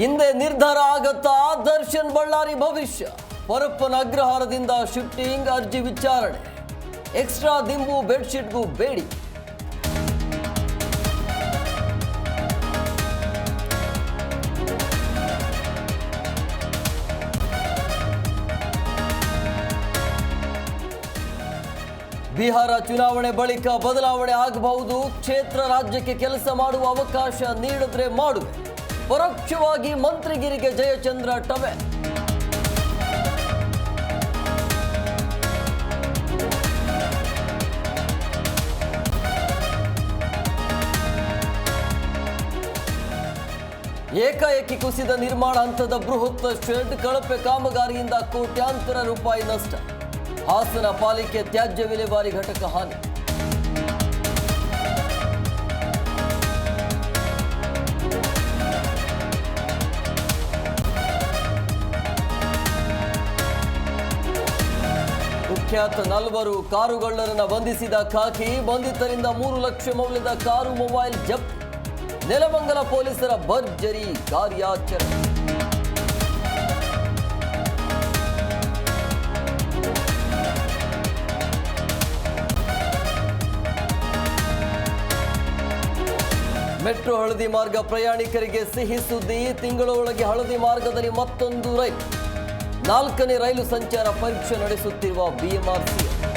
ಹಿಂದೆ ನಿರ್ಧಾರ ಆಗತ್ತಾ ದರ್ಶನ್ ಬಳ್ಳಾರಿ ಭವಿಷ್ಯ? ಪರಪ್ಪನ ಅಗ್ರಹಾರದಿಂದ ಶಿಫ್ಟಿಂಗ್ ಅರ್ಜಿ ವಿಚಾರಣೆ. ಎಕ್ಸ್ಟ್ರಾ ದಿಂಬು ಬೆಡ್ಶೀಟ್ಗೂ ಬೇಡಿ. ಬಿಹಾರ ಚುನಾವಣೆ ಬಳಿಕ ಬದಲಾವಣೆ ಆಗಬಹುದು. ಕ್ಷೇತ್ರ ರಾಜ್ಯಕ್ಕೆ ಕೆಲಸ ಮಾಡುವ ಅವಕಾಶ ನೀಡಿದ್ರೆ ಮಾಡುವೆ. ಪರೋಕ್ಷವಾಗಿ ಮಂತ್ರಿಗಿರಿಗೆ ಜಯಚಂದ್ರ ಟವೆ. ಏಕಾಏಕಿ ಕುಸಿದ ನಿರ್ಮಾಣ ಹಂತದ ಬೃಹತ್ ಶೆಡ್. ಕಳಪೆ ಕಾಮಗಾರಿಯಿಂದ ಕೋಟ್ಯಾಂತರ ರೂಪಾಯಿ ನಷ್ಟ. ಹಾಸನ ಪಾಲಿಕೆ ತ್ಯಾಜ್ಯ ವಿಲೇವಾರಿ ಘಟಕ ಹಾನಿ. ಕುಖ್ಯಾತ 4 ಕಾರುಗಳ್ಳರನ್ನ ಬಂಧಿಸಿದ ಖಾಕಿ. ಬಂಧಿತರಿಂದ 3 ಲಕ್ಷ ಮೌಲ್ಯದ ಕಾರು, ಮೊಬೈಲ್ ಜಪ್ತಿ. ನೆಲಮಂಗಲ ಪೊಲೀಸರ ಭರ್ಜರಿ ಕಾರ್ಯಾಚರಣೆ. ಮೆಟ್ರೋ ಹಳದಿ ಮಾರ್ಗ ಪ್ರಯಾಣಿಕರಿಗೆ ಸಿಹಿ ಸುದ್ದಿ. ತಿಂಗಳೊಳಗೆ ಹಳದಿ ಮಾರ್ಗದಲ್ಲಿ ಮತ್ತೊಂದು ರೈಲು. 4ನೇ ರೈಲು ಸಂಚಾರ ಪರೀಕ್ಷೆ ನಡೆಸುತ್ತಿರುವ BMRCL.